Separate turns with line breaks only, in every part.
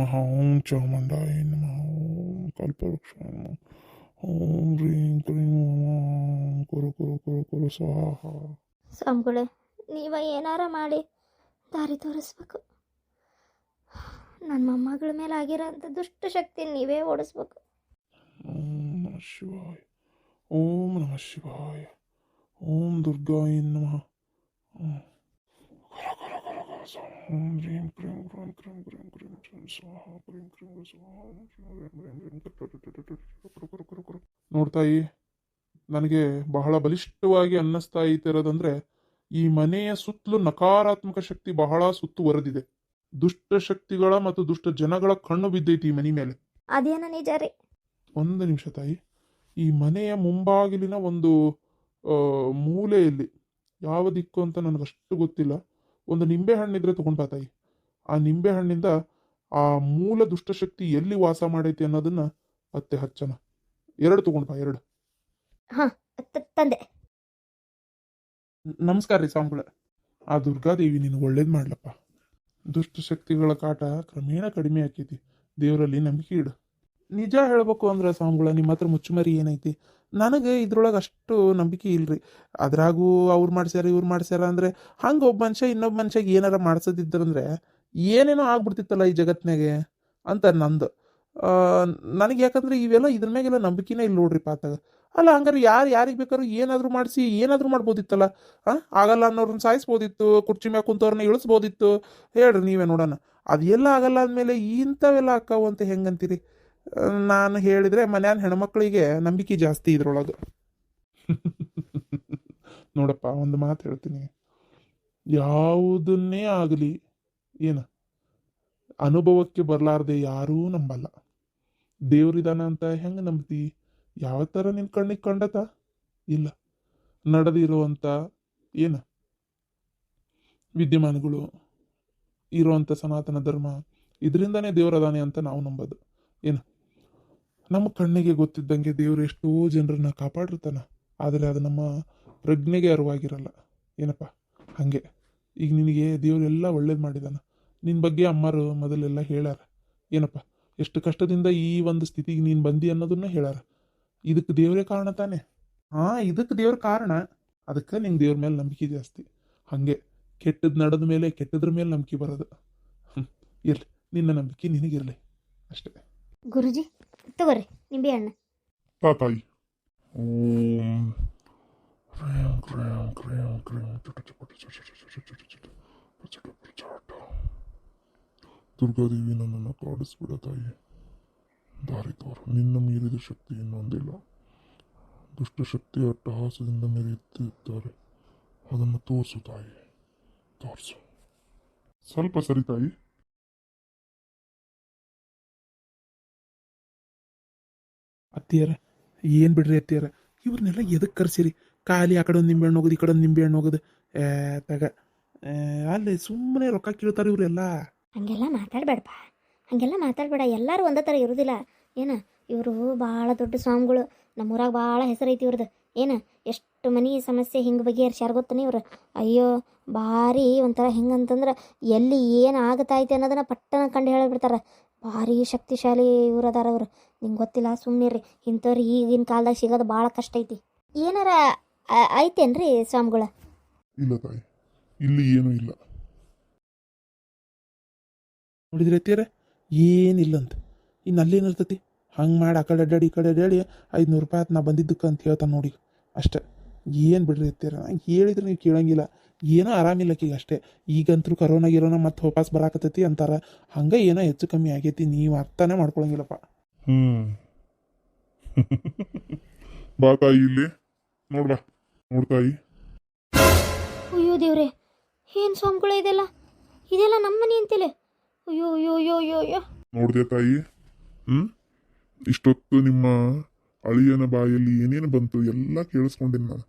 ನಮಃ ಓಂ ಚಾಮುಂಡಾಯ ನಮಃ ಓಂ ಕಲ್ಪವೃಕ್ಷಾಯ ನಮಃ ಓಂ ಹ್ರೀಂ ಕ್ರೀಂ ಓಂ ಕುರು ಕುರು ಕುರು ಕುರು ಸ್ವಾಹ.
ಸ್ವಾಮಿಗಳೇ, ನೀವ ಏನಾರ ಮಾಡಿ ದಾರಿ ತೋರಿಸ್ಬೇಕು. ನನ್ನ ಮೊಮ್ಮಗಳ ಮೇಲೆ ಆಗಿರೋಂಥ ದುಷ್ಟಶಕ್ತಿ ನೀವೇ ಓಡಿಸ್ಬೇಕು.
ಓಂ ನಮಃ ಶಿವಾಯ ಓಂ ನಮಃ ಶಿವಾಯ ಓಂ ದುರ್ಗಾಯ ನಮಃ ಓಂ ಓಂ ಹ್ರೀಂ ಕ್ರೀಂ ಕ್ರೀಂ ಕ್ರೀಂ ಕ್ರೀಂ ಕ್ರೀಂ ಕ್ರೀಂ ಸ್ವಾಹ ಕ್ರೀಂ ಕ್ರೀಂ ಸ್ವಾಹ ಓಂ ಹ್ರೀಂ ಕ್ರೀಂ ಕ್ರೀಂ. ನೋಡ್ತಾಯಿ, ನನಗೆ ಬಹಳ ಬಲಿಷ್ಠವಾಗಿ ಅನ್ನಿಸ್ತಾ ಇರೋದಂದ್ರೆ ಈ ಮನೆಯ ಸುತ್ತಲೂ ನಕಾರಾತ್ಮಕ ಶಕ್ತಿ ಬಹಳ ಸುತ್ತುವರೆದಿದೆ. ದುಷ್ಟ ಶಕ್ತಿಗಳ ಮತ್ತು ದುಷ್ಟ ಜನಗಳ ಕಣ್ಣು ಬಿದ್ದೈತಿ ಈ ಮನೆ ಮೇಲೆ.
ಅದೇನ ನಿಜ ರೀ.
ಒಂದು ನಿಮಿಷ ತಾಯಿ, ಈ ಮನೆಯ ಮುಂಬಾಗಿಲಿನ ಒಂದು ಮೂಲೆಯಲ್ಲಿ ಯಾವ ದಿಕ್ಕು ಅಂತ ನನಗಷ್ಟು ಗೊತ್ತಿಲ್ಲ, ಒಂದು ನಿಂಬೆ ಹಣ್ಣಿದ್ರೆ ತಗೊಂಡ್ ಬಾ ತಾಯಿ. ಆ ನಿಂಬೆ ಹಣ್ಣಿಂದ ಆ ಮೂಲ ದುಷ್ಟಶಕ್ತಿ ಎಲ್ಲಿ ವಾಸ ಮಾಡೈತಿ ಅನ್ನೋದನ್ನ ಪತ್ತೆ ಹಚ್ಚನ. 2 ತಗೊಂಡ್ ಬಾ, 2.
ಹಾಂ, ತಂದೆ.
ನಮಸ್ಕಾರ ರೀ ಸ್ವಾಮಿಗಳ. ಆ ದುರ್ಗಾದೇವಿ ನಿನಗೆ ಒಳ್ಳೇದು ಮಾಡ್ಲಪ್ಪ. ದುಷ್ಟಶಕ್ತಿಗಳ ಕಾಟ ಕ್ರಮೇಣ ಕಡಿಮೆ ಆಕೈತಿ. ದೇವರಲ್ಲಿ ನಂಬಿಕೆ ಇಡು. ನಿಜ ಹೇಳ್ಬೇಕು ಅಂದ್ರೆ ಸ್ವಾಮಿಗಳ, ನಿಮ್ಮ ಹತ್ರ ಮುಚ್ಚುಮರಿ ಏನೈತಿ? ನನಗೆ ಇದ್ರೊಳಗೆ ಅಷ್ಟು ನಂಬಿಕೆ ಇಲ್ರಿ. ಅದ್ರಾಗೂ ಅವ್ರು ಮಾಡ್ಸ್ಯಾರ ಇವ್ರು ಮಾಡ್ಸ್ಯಾರ ಅಂದರೆ ಹಂಗೆ ಒಬ್ಬ ಮನುಷ್ಯ ಇನ್ನೊಬ್ಬ ಮನುಷ್ಯಗೆ ಏನಾರ ಮಾಡ್ಸೋದಿದ್ರಂದ್ರೆ ಏನೇನೋ ಆಗ್ಬಿಡ್ತಿತ್ತಲ್ಲ ಈ ಜಗತ್ನಾಗೆ ಅಂತ ನಂದು. ನನಗೆ ಯಾಕಂದ್ರೆ ಇವೆಲ್ಲ ಇದ್ರ ಮ್ಯಾಗೆಲ್ಲ ನಂಬಿಕೆನೇ ಇಲ್ಲ ನೋಡ್ರಿ ಪಾತಾಗ. ಅಲ್ಲ ಹಂಗಾರೆ ಯಾರಿಗೆ ಬೇಕಾದ್ರೂ ಏನಾದರೂ ಮಾಡಿಸಿ ಏನಾದರೂ ಮಾಡ್ಬೋದಿತ್ತಲ್ಲ. ಆಗಲ್ಲ ಅನ್ನೋರನ್ನ ಸಾಯಿಸ್ಬೋದಿತ್ತು, ಕುರ್ಚಿ ಮ್ಯಾಗ ಕುಂತವ್ರನ್ನ ಇಳಿಸ್ಬೋದಿತ್ತು. ಹೇಳ್ರಿ ನೀವೇ ನೋಡೋಣ. ಅದೆಲ್ಲ ಆಗಲ್ಲ ಅಂದಮೇಲೆ ಇಂಥವೆಲ್ಲ ಅಕ್ಕಾವು ಅಂತ ಹೆಂಗಂತೀರಿ? ನಾನು ಹೇಳಿದರೆ ಮನ್ಯಾನ ಹೆಣ್ಮಕ್ಳಿಗೆ ನಂಬಿಕೆ ಜಾಸ್ತಿ ಇದ್ರೊಳಗೆ. ನೋಡಪ್ಪ, ಒಂದು ಮಾತು ಹೇಳ್ತೀನಿ. ಯಾವುದನ್ನೇ ಆಗಲಿ ಏನು ಅನುಭವಕ್ಕೆ ಬರಲಾರ್ದೆ ಯಾರೂ ನಂಬಲ್ಲ. ದೇವ್ರಿದಾನ ಅಂತ ಹೆಂಗೆ ನಂಬ್ತಿ? ಯಾವ ಥರ ನಿನ್ನ ಕಣ್ಣಿಗೆ ಕಂಡತ? ಇಲ್ಲ. ನಡೆದಿರುವಂಥ ಏನು ವಿದ್ಯಮಾನಗಳು, ಇರುವಂಥ ಸನಾತನ ಧರ್ಮ, ಇದರಿಂದನೇ ದೇವರದಾನೆ ಅಂತ ನಾವು ನಂಬೋದು. ಏನು ನಮ್ಮ ಕಣ್ಣಿಗೆ ಗೊತ್ತಿದ್ದಂಗೆ ದೇವರು ಎಷ್ಟೋ ಜನರನ್ನ ಕಾಪಾಡಿರ್ತಾನ, ಆದರೆ ಅದು ನಮ್ಮ ಪ್ರಜ್ಞೆಗೆ ಅರಿವಾಗಿರಲ್ಲ. ಏನಪ್ಪ ಹಾಗೆ ಈಗ ನಿನಗೆ ದೇವರೆಲ್ಲ ಒಳ್ಳೇದು ಮಾಡಿದಾನ. ನಿನ್ನ ಬಗ್ಗೆ ಅಮ್ಮರು ಮೊದಲೆಲ್ಲ ಹೇಳ್ಯಾರ. ಏನಪ್ಪ ಎಷ್ಟು ಕಷ್ಟದಿಂದ ಈ ಒಂದು ಸ್ಥಿತಿಗೆ ನೀನು ಬಂದಿ ಅನ್ನೋದನ್ನ ಹೇಳ್ಯಾರ. ಇದಕ್ಕೆ ದೇವರೇ ಕಾರಣ ತಾನೆ. ಇದಕ್ಕೆ ದೇವ್ರ ಕಾರಣ. ಅದಕ್ಕೆ ನಿಂಗೆ ದೇವ್ರ ಮೇಲೆ ನಂಬಿಕೆ ಜಾಸ್ತಿ. ಹಾಗೆ ಕೆಟ್ಟದ್ದು ನಡೆದ ಮೇಲೆ ಕೆಟ್ಟದ್ರ ಮೇಲೆ ನಂಬಿಕೆ ಬರೋದು. ಇರಲಿ, ನಿನ್ನ ನಂಬಿಕೆ ನಿನಗಿರಲಿ ಅಷ್ಟೇ.
ಗುರುಜಿ ತಗೋರಿ ನಿಂಬೆ ಹಣ್ಣು.
ತಾಯಿ ಓಂ ಕ್ರೀಂ ಕ್ರೀಂ ಕ್ರೀಂ ಕ್ರೀಂ ದುರ್ಗಾದೇವಿ ನನ್ನನ್ನು ಕಾಡಿಸ್ಬಿಡ ತಾಯಿ. ದಾರಿ ತೋರು. ನಿನ್ನ ಮೀರಿದ ಶಕ್ತಿ ಇನ್ನೊಂದಿಲ್ಲ. ದುಷ್ಟಶಕ್ತಿ ಅಟ್ಟಹಾಸದಿಂದ ಮೆರೆಯುತ್ತಿದ್ದಾರೆ, ಅದನ್ನು ತೋರಿಸು ತಾಯಿ, ತೋರಿಸು. ಸ್ವಲ್ಪ ಸರಿ ತಾಯಿ. ಅತ್ತಿಯರ ಏನು ಬಿಡ್ರಿ ಅತ್ತಿಯರ, ಇವ್ರನ್ನೆಲ್ಲ ಎದಕ್ಕೆ ಕರ್ಸಿರಿ? ಖಾಲಿ ಆ ಕಡೆ ಒಂದು ನಿಂಬೆ ಹಣ್ಣು ಹೋಗೋದು, ಈ ಕಡೆ ಒಂದು ನಿಂಬೆ ಹಣ್ಣು ಹೋಗೋದು. ತಗ ಅಲ್ಲಿ ಸುಮ್ಮನೆ ರೊಕ್ಕ ಕೇಳ್ತಾರೆ ಇವರೆಲ್ಲ.
ಹಂಗೆಲ್ಲ ಮಾತಾಡಬೇಡಪ್ಪ, ಹಾಗೆಲ್ಲ ಮಾತಾಡಬೇಡ. ಎಲ್ಲರೂ ಒಂದೇ ಥರ ಇರೋದಿಲ್ಲ. ಏನು ಇವರು ಭಾಳ ದೊಡ್ಡ ಸ್ವಾಮಿಗಳು. ನಮ್ಮೂರಾಗ ಭಾಳ ಹೆಸರೈತಿ ಇವ್ರದ್ದು. ಏನು ಎಷ್ಟು ಮನೆ ಸಮಸ್ಯೆ ಹಿಂಗೆ ಬಗೆಹರಿಸ್ಯಾರ ಗೊತ್ತಾನೆ ಇವ್ರು. ಅಯ್ಯೋ ಭಾರಿ ಒಂಥರ ಹೆಂಗಂತಂದ್ರೆ ಎಲ್ಲಿ ಏನು ಆಗತೈತೆ ಅನ್ನೋದನ್ನ ಪಟ್ಟನ ಕಂಡು ಹೇಳಿಬಿಡ್ತಾರೆ. ಭಾರಿ ಶಕ್ತಿಶಾಲಿ ಇವ್ರು ಅದಾರ ಅವರು. ನಿಂಗೆ ಗೊತ್ತಿಲ್ಲ, ಸುಮ್ಮನಿರ್ರಿ. ಇಂಥವ್ರು ಈಗಿನ ಕಾಲದಾಗ ಸಿಗೋದು ಭಾಳ ಕಷ್ಟ ಐತಿ. ಏನಾರ ಐತೇನ್ರಿ ಸ್ವಾಮಿಗಳ?
ಇಲ್ಲ ತಾಯಿ, ಇಲ್ಲಿ ಏನೂ ಇಲ್ಲ. ನೋಡಿದ್ರಿ ಅತ್ತಿಯರ, ಏನಿಲ್ಲಂತ. ಇನ್ನು ಅಲ್ಲೇನಿರ್ತತಿ? ಹಂಗೆ ಮಾಡಿ ಆ ಕಡೆ ಅಡ್ಡಾಡಿ ಈ ಕಡೆ ಅಡ್ಡಾಡಿ 500 ರೂಪಾಯಿ ಆಯ್ತು ನಾ ಬಂದಿದ್ದಕ್ಕೆ ಅಂತ ಹೇಳ್ತಾನೆ ನೋಡಿ. ಅಷ್ಟೇ. ಏನು ಬಿಡ್ರಿ ಅತ್ತಿಯರ, ನಂಗೆ ಹೇಳಿದ್ರೆ ನೀವು ಕೇಳಂಗಿಲ್ಲ. ಏನೋ ಆರಾಮಿಲ್ಲ ಆಕಿಗೆ ಅಷ್ಟೇ. ಈಗಂತರೂ ಕರೋನಾ ಮತ್ತೆ ವಾಪಸ್ ಬರಾಕತ್ತೈತಿ ಅಂತಾರೆ. ಹಂಗೆ ಏನೋ ಹೆಚ್ಚು ಕಮ್ಮಿ ಆಗೈತಿ, ನೀವು ಅರ್ಥನೇ ಮಾಡ್ಕೊಳಂಗಿಲ್ಲಪ್ಪ. ಬಾ ತಾಯಿ, ಇಲ್ಲಿ ನೋಡ್ಬಾ. ನೋಡ್ತಾಯಿ.
ಅಯ್ಯೋ ದೇವ್ರೆ, ಏನು ಸ್ವಾಮಿಗಳು ಇದೆಲ್ಲ ನಮ್ಮ ಮನೆ ಅಂತಿಲ್ಲ. ಅಯ್ಯೋ ಅಯ್ಯೋ ಅಯ್ಯೋ ಅಯ್ಯೋ ಅಯ್ಯೋ.
ನೋಡ್ದೆ ತಾಯಿ, ಇಷ್ಟೊತ್ತು ನಿಮ್ಮ ಅಳಿಯನ ಬಾಯಲ್ಲಿ ಏನೇನು ಬಂತು ಎಲ್ಲ ಕೇಳಿಸ್ಕೊಂಡಿನಿ ನಾನು.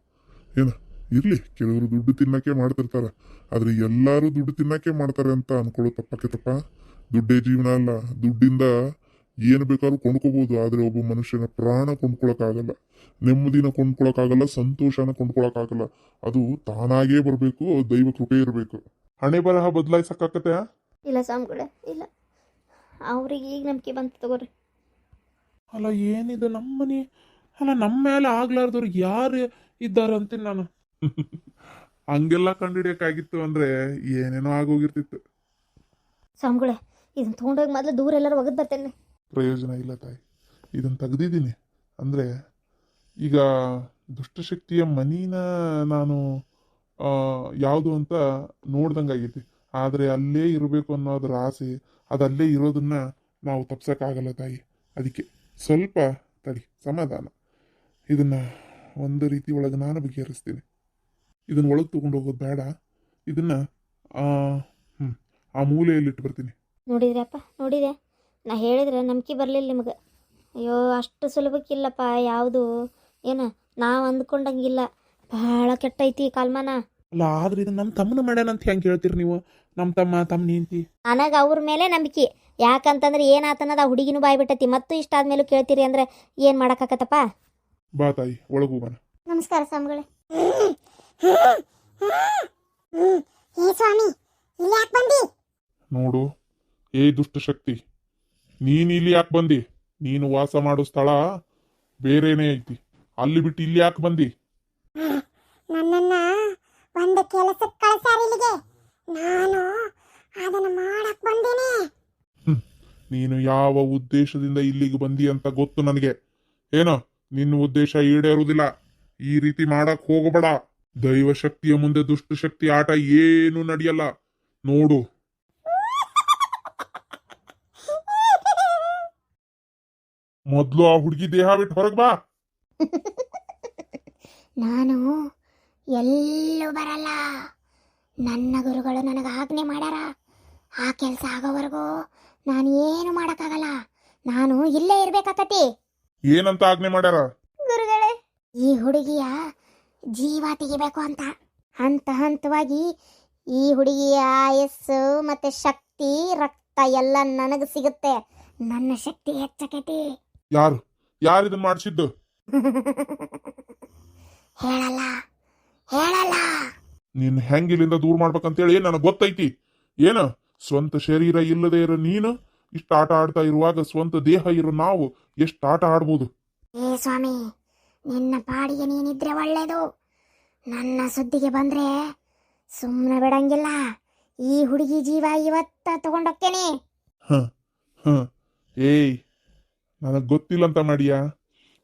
ಏನ ಇರ್ಲಿ, ಕೆಲವರು ದುಡ್ಡು ತಿನ್ನಕ್ಕೆ ಮಾಡ್ತಿರ್ತಾರೆ, ಆದ್ರೆ ಎಲ್ಲರೂ ದುಡ್ಡು ತಿನ್ನಕ್ಕೆ ಮಾಡ್ತಾರೆ ಅಂತ ಅನ್ಕೊಳ್ಳೋ ತಪ್ಪ. ದುಡ್ಡೇ ಜೀವನ ಅಲ್ಲ. ದುಡ್ಡಿಂದ ಏನು ಬೇಕಾದ್ರೂ ಕೊಂಡ್ಕೋಬಹುದು, ಆದ್ರೆ ಒಬ್ಬ ಮನುಷ್ಯನ ಪ್ರಾಣ ಕೊಂಡ್ಕೊಳಕ್ಕಾಗಲ್ಲ, ನೆಮ್ಮದಿನ ಕೊಂಡ್ಕೊಳಕ್ಕಾಗಲ್ಲ, ಸಂತೋಷನ ಕೊಂಡ್ಕೊಳಕ್ಕಾಗಲ್ಲ. ಅದು ತಾನಾಗೇ ಬರಬೇಕು, ದೈವ ಕೃಪೆ ಇರಬೇಕು. ಹಣೆ ಬರಹ ಬದಲಾಯಿಸಕ್ಕಾಗತ್ತೆ?
ಇಲ್ಲ ಸ್ವಾಮಿಗಳೇ, ಇಲ್ಲ. ಅವ್ರಿಗೆ ಈಗ ನಂಬಿಕೆ ಬಂತು ತಗೋರಿ.
ಅಲ್ಲ ಏನಿದೆ ನಮ್ಮ ಮನೆ, ಅಲ್ಲ ನಮ್ಮ ಮೇಲೆ ಆಗ್ಲಾರ್ದವ್ರಿಗೆ ಯಾರು ಇದ್ದಾರೆ ಅಂತೀನಿ ನಾನು. ಹಂಗೆಲ್ಲ ಕಂಡುಹಿಡಿಯೋಕ್ಕಾಗಿತ್ತು ಅಂದ್ರೆ ಏನೇನೋ ಆಗೋಗಿರ್ತಿತ್ತು.
ಸ್ವಾಮಿಗಳೇ ಇದನ್ನ ತೊಗೊಂಡೋಗಿ ಮೊದಲು ದೂರ ಎಲ್ಲರೂ ಒಗದು ಬರ್ತೇನೆ.
ಪ್ರಯೋಜನ ಇಲ್ಲ ತಾಯಿ, ಇದನ್ನು ತೆಗ್ದಿದ್ದೀನಿ ಅಂದರೆ ಈಗ ದುಷ್ಟಶಕ್ತಿಯ ಮನಿನ ನಾನು ಯಾವುದು ಅಂತ ನೋಡ್ದಂಗಾಗೈತಿ. ಆದರೆ ಅಲ್ಲೇ ಇರಬೇಕು ಅನ್ನೋದ್ರ ಆಸೆ, ಅದು ಅಲ್ಲೇ ಇರೋದನ್ನ ನಾವು ತಪ್ಸೋಕ್ಕಾಗಲ್ಲ ತಾಯಿ. ಅದಕ್ಕೆ ಸ್ವಲ್ಪ ತಡಿ, ಸಮಾಧಾನ. ಇದನ್ನು ಒಂದು ರೀತಿ ಒಳಗೆ ನಾನು ಬಗೆಹರಿಸ್ತೀನಿ. ಇದನ್ನು ಒಳಗೆ ತೊಗೊಂಡು ಹೋಗೋದು ಬೇಡ, ಇದನ್ನು ಆ ಮೂಲೆಯಲ್ಲಿಟ್ಟು ಬರ್ತೀನಿ.
ನೋಡಿದ್ರಪ್ಪ, ನೋಡಿದೆ, ನಾ ಹೇಳಿದ್ರೆ ನಂಬಿಕೆ ಬರಲಿಲ್ಲ ನಿಮಗೆ. ಅಯ್ಯೋ ಅಷ್ಟು ಸುಲಭಕ್ಕಿಲ್ಲಪ್ಪ ಯಾವುದು, ಏನು ನಾವು ಅಂದ್ಕೊಂಡಂಗಿಲ್ಲ, ಭಾಳ ಕೆಟ್ಟೈತಿ ಕಾಲ್ಮಾನ.
ಅಲ್ಲ ಆದ್ರೆ ಇದು ನಮ್ಮ ತಮ್ಮನ ಮಾಡ್ಯಾನಂತ ಹೆಂಗೆ ಹೇಳ್ತೀರಿ ನೀವು? ನಮ್ಮ ತಮ್ಮ ನಿಂತಿ
ನನಗೆ ಅವ್ರ ಮೇಲೆ ನಂಬಿಕೆ. ಯಾಕಂತಂದ್ರೆ ಏನಾತನದ ಆ ಹುಡುಗಿನೂ ಬಾಯ್ಬಿಟ್ಟೈತಿ, ಮತ್ತು ಇಷ್ಟ ಆದ್ಮೇಲೂ ಕೇಳ್ತೀರಿ ಅಂದ್ರೆ ಏನು ಮಾಡೋಕ್ಕಾಗತ್ತಪ್ಪ.
ಬಾ ತಾಯಿ, ಒಳಗೆ ಹೋಗೋಣ.
ನಮಸ್ಕಾರ ಸ್ವಾಮಿಗಳೇ.
ಸ್ವಾಮಿ ಇಲ್ಲಿ ಯಾಕೆ ಬಂದಿ?
ನೋಡು, ಏ ದುಷ್ಟಶಕ್ತಿ, ನೀನು ಇಲ್ಲಿ ಯಾಕೆ ಬಂದಿ? ನೀನು ವಾಸ ಮಾಡೋ ಸ್ಥಳ ಬೇರೆನೇ ಐತಿ, ಅಲ್ಲಿ ಬಿಟ್ಟು ಇಲ್ಲಿ ಯಾಕೆ ಬಂದಿ?
ನನ್ನನ್ನ ಒಂದು ಕೆಲಸಕ್ಕೆ ಕಳ್ಸ್ಯಾರ ಇಲ್ಲಿಗೆ, ನಾನು ಅದನ್ನ ಮಾಡಕ್ ಬಂದೀನಿ.
ನೀನು ಯಾವ ಉದ್ದೇಶದಿಂದ ಇಲ್ಲಿಗೆ ಬಂದಿ ಅಂತ ಗೊತ್ತು ನನಗೆ. ಏನೋ ನಿನ್ನ ಉದ್ದೇಶ ಈಡೇರುವುದಿಲ್ಲ. ಈ ರೀತಿ ಮಾಡಕ್ ಹೋಗಬೇಡ. ದೈವ ಶಕ್ತಿಯ ಮುಂದೆ ದುಷ್ಟಶಕ್ತಿ ಆಟ ಏನು ನಡೆಯಲ್ಲ. ನೋಡು, ಮೊದ್ಲು ಆ ಹುಡುಗಿ ದೇಹ ಬಿಟ್ಟು ಹೊರಗೆ ಬಾ.
ನಾನು ಎಲ್ಲೂ ಬರಲ್ಲ. ನನ್ನ ಗುರುಗಳು ನನಗೆ ಆಜ್ಞೆ ಮಾಡ್ಯಾರ. ಆ ಕೆಲಸ ಆಗೋವರೆಗೂ ನಾನು ಏನು ಮಾಡಕ್ಕಾಗಲ್ಲ. ನಾನು ಇಲ್ಲೇ ಇರ್ಬೇಕಾಕತಿ.
ಏನಂತ ಆಜ್ಞೆ ಮಾಡ್ಯಾರ?
ಗುರುಗಳೇ, ಈ ಹುಡುಗಿಯ ಜೀವ ತೆಗಿಬೇಕು ಅಂತ. ಹಂತ ಹಂತವಾಗಿ ಈ ಹುಡುಗಿಯ ಆಯಸ್ಸು ಮತ್ತೆ ಶಕ್ತಿ, ರಕ್ತ ಎಲ್ಲ ನನಗೆ ಸಿಗುತ್ತೆ. ನನ್ನ ಶಕ್ತಿ ಹೆಚ್ಚಕೈತಿ.
ಯಾರು ಇದನ್ನ ಮಾಡಿಸಿದ್ದು?
ಹೇಳಲ್ಲ ಹೇಳಲ್ಲ.
ನೀನ್ ಹೆಂಗ್ ಇಲ್ಲಿಂದ ದೂರ ಮಾಡ್ಬೇಕಂತೇಳಿ ನನಗೆ ಗೊತ್ತೈತಿ. ಏನ ಸ್ವಂತ ಶರೀರ ಇಲ್ಲದೆ ಇರೋ ನೀನು ಇಷ್ಟ ಆಟ ಆಡ್ತಾ ಇರುವಾಗ ಸ್ವಂತ ದೇಹ ಇರೋ ನಾವು ಎಷ್ಟು ಆಟ ಆಡ್ಬೋದು?
ಏ ಸ್ವಾಮಿ, ನಿನ್ನ ಪಾಡಿಗೆ ನೀನಿದ್ರೆ ಒಳ್ಳೇದು. ನನ್ನ ಸುದ್ದಿಗೆ ಬಂದ್ರೆ ಸುಮ್ಮನೆ ಬಿಡಂಗಿಲ್ಲ. ಈ ಹುಡುಗಿ ಜೀವ ಇವತ್ತ ತಗೊಂಡೋಗ್ತೇನೆ.
ಹ ಹ ಏಯ್, ನನಗೆ ಗೊತ್ತಿಲ್ಲ ಅಂತ ಮಾಡಿಯಾ?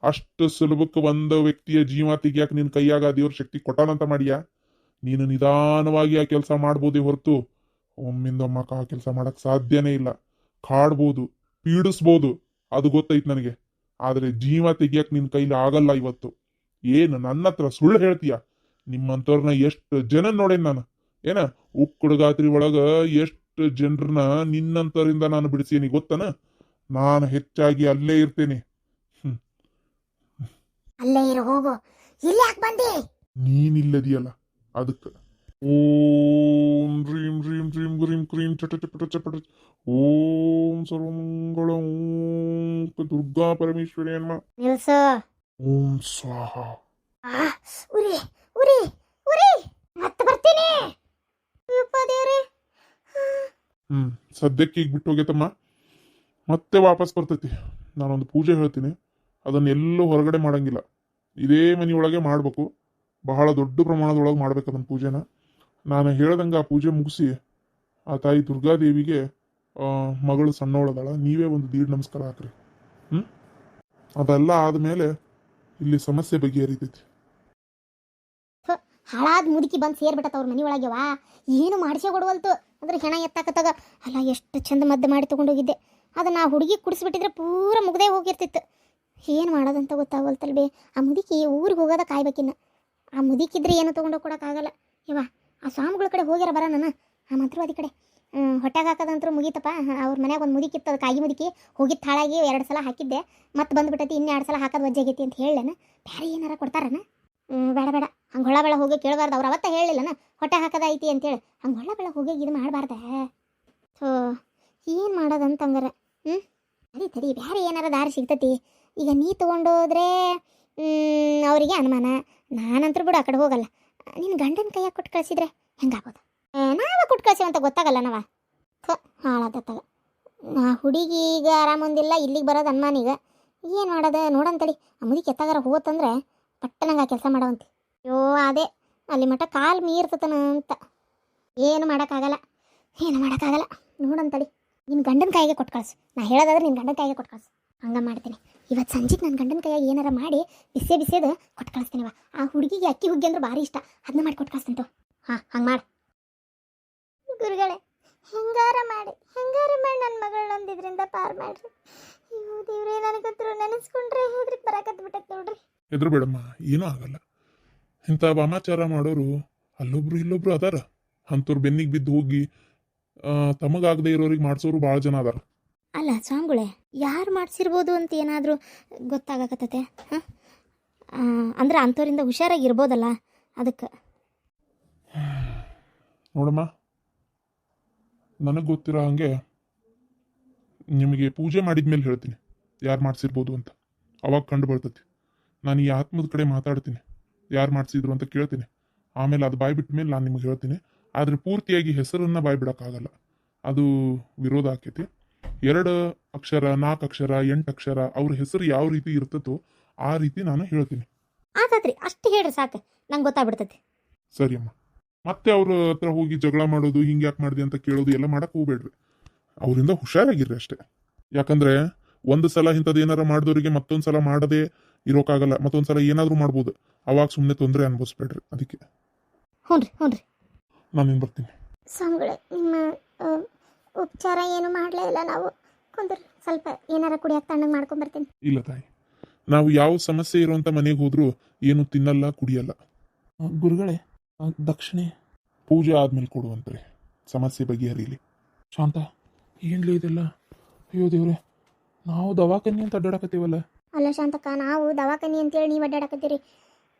ಅಷ್ಟು ಸುಲಭಕ್ಕೆ ಒಂದು ವ್ಯಕ್ತಿಯ ಜೀವ ತೆಗಿಯಾಕ ನಿನ್ನ ಕೈಯಾಗ ದೇವ್ರ ಶಕ್ತಿ ಕೊಟ್ಟಾನಂತ ಮಾಡಿಯಾ? ನೀನು ನಿಧಾನವಾಗಿ ಆ ಕೆಲಸ ಮಾಡ್ಬೋದೇ ಹೊರತು ಒಮ್ಮಿಂದೊಮ್ಮಕ್ಕ ಆ ಕೆಲಸ ಮಾಡಕ್ ಸಾಧ್ಯನೇ ಇಲ್ಲ. ಕಾಡ್ಬೋದು, ಪೀಡಿಸ್ಬೋದು, ಅದು ಗೊತ್ತೈತಿ ನನಗೆ. ಆದ್ರೆ ಜೀವ ತೆಗಿಯಕ್ ನಿನ್ನ ಕೈಲಿ ಆಗಲ್ಲ ಇವತ್ತು. ಏನು ನನ್ನ ಹತ್ರ ಸುಳ್ಳು ಹೇಳ್ತೀಯ? ನಿಮ್ಮಂತವ್ರನ್ನ ಎಷ್ಟು ಜನ ನೋಡೇನ್ ನಾನು. ಏನ ಉಕ್ಕುಡುಗಾತ್ರಿ ಒಳಗ ಎಷ್ಟು ಜನರನ್ನ ನಿನ್ನಂತರಿಂದ ನಾನು ಬಿಡಿಸೀನಿ ಗೊತ್ತನ? ನಾನು ಹೆಚ್ಚಾಗಿ ಅಲ್ಲೇ ಇರ್ತೇನೆ.
ಅಲ್ಲೇ ಇರು, ಹೋಗು. ಇಲ್ಲಿ ಯಾಕೆ ಬಂದಿ?
ನೀನಿಲ್ಲದಿಯಲ್ಲ ಅದಕ್ಕೆ. ಓಂ ರೀಂ ರೀಂ ರೀಂ ಗುರೀಂ ಕ್ರೀಂ ಚಟ ಚಪಟ ಚಪಟ. ಓಂ ಸರ್ವಮಂಗಳ ಓಂ ದುರ್ಗಾ ಪರಮೇಶ್ವರಿ ಅನ್ಮ.
ನಿಲ್ಸ.
ಓಂ ಸ್ವಾಹ.
ಉರಿ ಉರಿ ಉರಿ. ಮತ್ತೆ ಬರ್ತೀನಿ. ದೇವ್ರೆ.
ಸದ್ಯಕ್ಕೆ ಈಗ ಬಿಟ್ಟು ಹೋಗೈತಮ್ಮ, ಮತ್ತೆ ವಾಪಸ್ ಬರ್ತೈತಿ. ನಾನೊಂದು ಪೂಜೆ ಹೇಳ್ತೀನಿ, ಅದನ್ನೆಲ್ಲೂ ಹೊರಗಡೆ ಮಾಡಂಗಿಲ್ಲ. ಇದೇ ಮನೆಯೊಳಗೆ ಮಾಡಬೇಕು. ಬಹಳ ದೊಡ್ಡ ಪ್ರಮಾಣದೊಳಗೆ ಮಾಡ್ಬೇಕು ಅದನ್ನ ಪೂಜೆನ. ನಾನು ಹೇಳ್ದಂಗೆ ಆ ಪೂಜೆ ಮುಗಿಸಿ ಆ ತಾಯಿ ದುರ್ಗಾದೇವಿಗೆ ಮಗಳು ಸಣ್ಣವಳದಾಳ, ನೀವೇ ಒಂದು ದೀಡ್ ನಮಸ್ಕಾರ ಹಾಕ್ರಿ. ಅದೆಲ್ಲ ಆದಮೇಲೆ ಇಲ್ಲಿ ಸಮಸ್ಯೆ ಬಗೆಹರಿತೈತಿ.
ಹಾಳಾದ ಮುದುಕಿ ಬಂದು ಸೇರ್ಬಿಟ್ಟತ ಅವ್ರ ಮನೆ ಒಳಗೆವ. ಏನು ಮಾಡಿಸೇ ಕೊಡುವಲ್ತು. ಅಂದ್ರೆ ಹೆಣ ಎತ್ತಾಕತ್ತಾಗ ಅಲ್ಲ ಎಷ್ಟು ಚಂದ ಮದ್ದು ಮಾಡಿ ತೊಗೊಂಡೋಗಿದ್ದೆ. ಅದನ್ನು ಆ ಹುಡುಗಿ ಕುಡಿಸ್ಬಿಟ್ಟಿದ್ರೆ ಪೂರ ಮುಗ್ದೇ ಹೋಗಿರ್ತಿತ್ತು. ಏನು ಮಾಡೋದಂತ ಗೊತ್ತಾಗಲ್ತಲ್ ಬೇ. ಆ ಮುದುಕಿ ಊರಿಗೆ ಹೋಗೋದ ಕಾಯ್ಬೇಕಿನ್ನ. ಆ ಮುದುಕಿದ್ರೆ ಏನು ತೊಗೊಂಡೋಗಿ ಕೊಡೋಕ್ಕಾಗಲ್ಲ ಇವ. ಆ ಸ್ವಾಮಿಗಳ ಕಡೆ ಹೋಗ್ಯಾರ ಬರ ನಾನು, ಆ ಮಂತ್ರವಾದಿ ಕಡೆ. ಹೊಟ್ಟೆಗೆ ಹಾಕೋದಂತೂ ಮುಗೀತಪ್ಪ. ಅವ್ರ ಮನ್ಯಾಗ ಒಂದು ಮುದುಕಿತ್ತು, ಅದು ಕಾಯಿ ಮುದುಕಿ ಹೋಗಿತ್ತು ಹಾಳಾಗಿ 2 ಸಲ ಹಾಕಿದ್ದೆ. ಮತ್ತೆ ಬಂದುಬಿಟ್ಟೈತಿ, ಇನ್ನೂ 2 ಸಲ ಹಾಕೋದು ವಜ್ಜಾಗೈತಿ ಅಂತ ಹೇಳೇನ. ಬೇರೆ ಏನಾರ ಕೊಡ್ತಾರನ? ಬೇಡ ಬೇಡ, ಹಂಗೆ ಹೊಳ ಬೆಳ ಹೋಗಿ ಕೇಳಬಾರ್ದು. ಅವ್ರು ಅವತ್ತ ಹೇಳಿಲ್ಲನ ಹೊಟ್ಟೆ ಹಾಕೋದೈತಿ ಅಂತೇಳಿ. ಹಂಗೆ ಹೊಳ ಬೆಳ ಹೋಗಿ ಇದು ಮಾಡಬಾರ್ದೆ. ಥೋ, ಏನು ಮಾಡೋದಂತ ಹಂಗಾರ. ತಡಿ ಬೇರೆ ಏನಾರ ದಾರಿ ಸಿಗ್ತತಿ. ಈಗ ನೀ ತೊಗೊಂಡೋದ್ರೆ ಅವರಿಗೆ ಅನುಮಾನ. ನಾನಂತರೂ ಬಿಡು ಆ ಕಡೆ ಹೋಗಲ್ಲ. ನಿನ್ನ ಗಂಡನ ಕೈಯಾಗ ಕೊಟ್ಟು ಕಳಿಸಿದ್ರೆ ಹೆಂಗಾಗೋದು? ನಾವೇ ಕೊಟ್ಟು ಕಳಿಸೇವಂತ ಗೊತ್ತಾಗಲ್ಲ ನಾವ. ಹಾಳಾದತ್ತಾಗ ಆ ಹುಡುಗಿ ಈಗ ಆರಾಮೊಂದಿಲ್ಲ, ಇಲ್ಲಿಗೆ ಬರೋದು ಅನ್ಮಾನೀಗ. ಏನು ಮಾಡೋದು ನೋಡಂತಡಿ. ಆ ಮುದಿಗೆ ಎತ್ತಾಗಾರ ಹೋತಂದ್ರೆ ಪಟ್ಟನಂಗೆ ಆ ಕೆಲಸ ಮಾಡವಂತಿ. ಅಯ್ಯೋ ಅದೇ ಅಲ್ಲಿ ಮಠ ಕಾಲು ಮೀರ್ತತನ ಅಂತ. ಏನು ಮಾಡೋಕ್ಕಾಗಲ್ಲ, ಏನು ಮಾಡೋಕ್ಕಾಗಲ್ಲ. ನೋಡಂತಡಿ. ನಿನ್ನ ಗಂಡನ ಕೈಗೆ ಕೊಟ್ಟು ಕಳ್ಸು. ನಾ ಹೇಳೋದಾದ್ರೆ ನಿನ್ನ ಗಂಡನ ಕೈಗೆ ಕೊಟ್ಟು ಕಳ್ಸು. ಹಂಗೆ ಮಾಡ್ತೀನಿ. ಇವತ್ತು ಸಂಜೆಗೆ ನನ್ನ ಗಂಡನ ಕೈಯಾಗ ಏನಾರ ಮಾಡಿ ಬಿಸಿದು ಕೊಟ್ಟು ಕಳಿಸ್ತೀನಿವ. ಆ ಹುಡುಗಿಗೆ ಅಕ್ಕಿ ಹುಗ್ಗಿ ಅಂದ್ರೆ ಭಾರಿ ಇಷ್ಟ. ಅದನ್ನ ಮಾಡಿ ಕೊಟ್ಟು ಕಳಿಸ್ತೀನಿ. ಹಾಂ ಹಂಗೆ ಮಾಡಿ. ಗುರುಗಳೇ, ಹೆಂಗಾರ ಮಾಡಿ ನನ್ನ ಮಗಳನ್ನೊಂದು ಇದರಿಂದ ಪಾರು ಮಾಡ್ರಿ. ಅಯ್ಯೋ ದೇವ್ರೇ, ನನಗಂತರೂ ನೆನೆಸ್ಕೊಂಡ್ರೆ ಹೋದ್ರಿಗೆ ಬರಾಕತ್ ಬಿಟ್ಟೈತೆ ನೋಡ್ರಿ.
ಎದುರು ಬೇಡಮ್ಮ, ಏನೂ ಆಗಲ್ಲ. ಇಂಥ ವಾಮಾಚಾರ ಮಾಡೋರು ಅಲ್ಲೊಬ್ರು ಇಲ್ಲೊಬ್ರು ಅದಾರ. ಅಂಥವ್ರು ಬೆನ್ನಿಗೆ ಬಿದ್ದು ಹೋಗಿ ತಮಗಾಗದೇ ಇರೋರಿಗೆ ಮಾಡಿಸೋರು ಭಾಳ ಜನ ಅದಾರ.
ಅಲ್ಲ ಸ್ವಾಮಿಗಳೇ, ಯಾರು ಮಾಡಿಸಿರ್ಬೋದು ಅಂತ ಏನಾದರೂ ಗೊತ್ತಾಗಕತ್ತತೆ? ಹಾಂ, ಅಂದ್ರೆ ಅಂಥವ್ರಿಂದ ಹುಷಾರಾಗಿರ್ಬೋದಲ್ಲ, ಅದಕ್ಕೆ.
ನೋಡಮ್ಮ, ನನಗೆ ಗೊತ್ತಿರೋ ಹಾಗೆ ನಿಮಗೆ ಪೂಜೆ ಮಾಡಿದ್ಮೇಲೆ ಹೇಳ್ತೀನಿ ಯಾರು ಮಾಡಿಸಿರ್ಬೋದು ಅಂತ. ಅವಾಗ ಕಂಡು ಬರ್ತೈತಿ. ನಾನು ಈ ಆತ್ಮದ ಕಡೆ ಮಾತಾಡ್ತೀನಿ, ಯಾರು ಮಾಡಿಸಿದ್ರು ಅಂತ ಕೇಳ್ತೀನಿ. ಆಮೇಲೆ ಅದು ಬಾಯಿ ಬಿಟ್ಟ ಮೇಲೆ ನಾನು ನಿಮಗೆ ಹೇಳ್ತೀನಿ. ಆದರೆ ಪೂರ್ತಿಯಾಗಿ ಹೆಸರನ್ನು ಬಾಯಿ ಬಿಡೋಕ್ಕಾಗಲ್ಲ, ಅದು ವಿರೋಧ ಆಕೈತಿ. 2 ಅಕ್ಷರ, 4 ಅಕ್ಷರ, 8 ಅಕ್ಷರ ಅವ್ರ ಹೆಸರು ಯಾವ ರೀತಿ ಇರ್ತತೋ ಆ ರೀತಿ ನಾನು ಹೇಳ್ತೀನಿ.
ಆತಾತ್ರಿ, ಅಷ್ಟು ಹೇಳ್ರಿ ಸಾಕು, ನಂಗೆ ಗೊತ್ತಾಗ್ಬಿಡ್ತೈತಿ.
ಸರಿ ಅಮ್ಮ. ಮತ್ತೆ ಅವ್ರ ಹತ್ರ ಹೋಗಿ ಜಗಳ ಮಾಡೋದು, ಹಿಂಗೆ ಯಾಕೆ ಮಾಡಿದೆ ಅಂತ ಕೇಳೋದು ಎಲ್ಲ ಮಾಡಕ್ಕೆ ಹೋಗ್ಬೇಡ್ರಿ. ಅವರಿಂದ ಹುಷಾರಾಗಿರ್ರಿ ಅಷ್ಟೇ. ಯಾಕಂದ್ರೆ ಒಂದು ಸಲ ಇಂಥದ್ದು ಏನಾರ ಮಾಡಿದವರಿಗೆ ಮತ್ತೊಂದು ಸಲ ಮಾಡದೆ ಇರೋಕ್ಕಾಗಲ್ಲ. ಮತ್ತೊಂದು ಸಲ ಏನಾದರೂ ಮಾಡ್ಬೋದು. ಅವಾಗ ಸುಮ್ಮನೆ ತೊಂದರೆ ಅನುಭವಿಸ್ಬೇಡ್ರಿ. ಅದಕ್ಕೆ
ಹ್ಞೂ ರೀ.
ನಾನೇನು ಬರ್ತೀನಿ.
ಸ್ವಾಮಿಗಳೇ, ನಿಮ್ಮ ಉಪಚಾರ ಏನು ಮಾಡಲೇ ಇಲ್ಲ. ನಾವು ಕುಂದ್ರಿ, ಸ್ವಲ್ಪ ಏನಾರ ಕುಡಿಯೋಕೆ ತಣ್ಣಗೆ ಮಾಡ್ಕೊಂಬರ್ತೀನಿ.
ಇಲ್ಲ ತಾಯಿ, ನಾವು ಯಾವ ಸಮಸ್ಯೆ ಇರುವಂಥ ಮನೆಗೆ ಹೋದ್ರೂ ಏನು ತಿನ್ನಲ್ಲ, ಕುಡಿಯಲ್ಲ. ಗುರುಗಳೇ, ದಕ್ಷಿಣೆ ಪೂಜೆ ಆದ್ಮೇಲೆ ಕೊಡುವಂತ್ರಿ, ಸಮಸ್ಯೆ ಬಗೆಹರಿಲಿ. ಶಾಂತ, ಏನ್ಲಿ ಇದೆಲ್ಲ? ಅಯ್ಯೋ ದೇವ್ರೆ, ನಾವು ದವಾಖಾನೆ ಅಂತ ಅಡ್ಡಾಡಕತ್ತೀವಲ್ಲ.
ಅಲ್ಲ ಶಾಂತಕ್ಕ, ನಾವು ದವಾಖಾನಿ ಅಂತೇಳಿ ನೀವು ಅಡ್ಡಾಡಕತ್ತೀರಿ.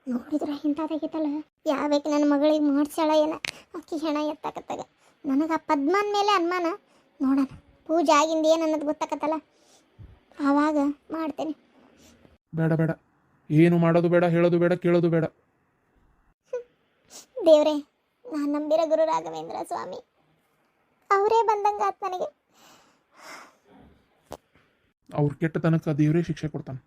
ನೋಡಿದ್ರೆ ಇಂಥದ್ದಾಗೈತಲ್ಲ. ಯಾವಾಗ ನನ್ನ ಮಗಳಿಗೆ ಮಾಡ್ಸ್ಯಾಳ ಏನ ಅಕ್ಕಿ ಹೆಣ ಎತ್ತಾಕತ್ತಾಗ ನನಗೆ ಆ ಪದ್ಮನ ಮೇಲೆ ಅನುಮಾನ. ನೋಡೋಣ, ಪೂಜೆ ಆಗಿಂದ ಏನು ಅನ್ನೋದು ಗೊತ್ತಾಕತ್ತಲ್ಲ, ಆವಾಗ ಮಾಡ್ತೇನೆ.
ಬೇಡ, ಏನು ಮಾಡೋದು ಬೇಡ, ಹೇಳೋದು ಬೇಡ, ಕೇಳೋದು ಬೇಡ.
ದೇವ್ರೆ, ನಾನು ನಂಬಿರೋ ಗುರು ರಾಘವೇಂದ್ರ ಸ್ವಾಮಿ ಅವರೇ ಬಂದಂಗಾತ್ ನನಗೆ.
ಅವ್ರ ಕೆಟ್ಟತನಕ್ಕೆ ದೇವರೇ ಶಿಕ್ಷೆ ಕೊಡ್ತಾನೆ.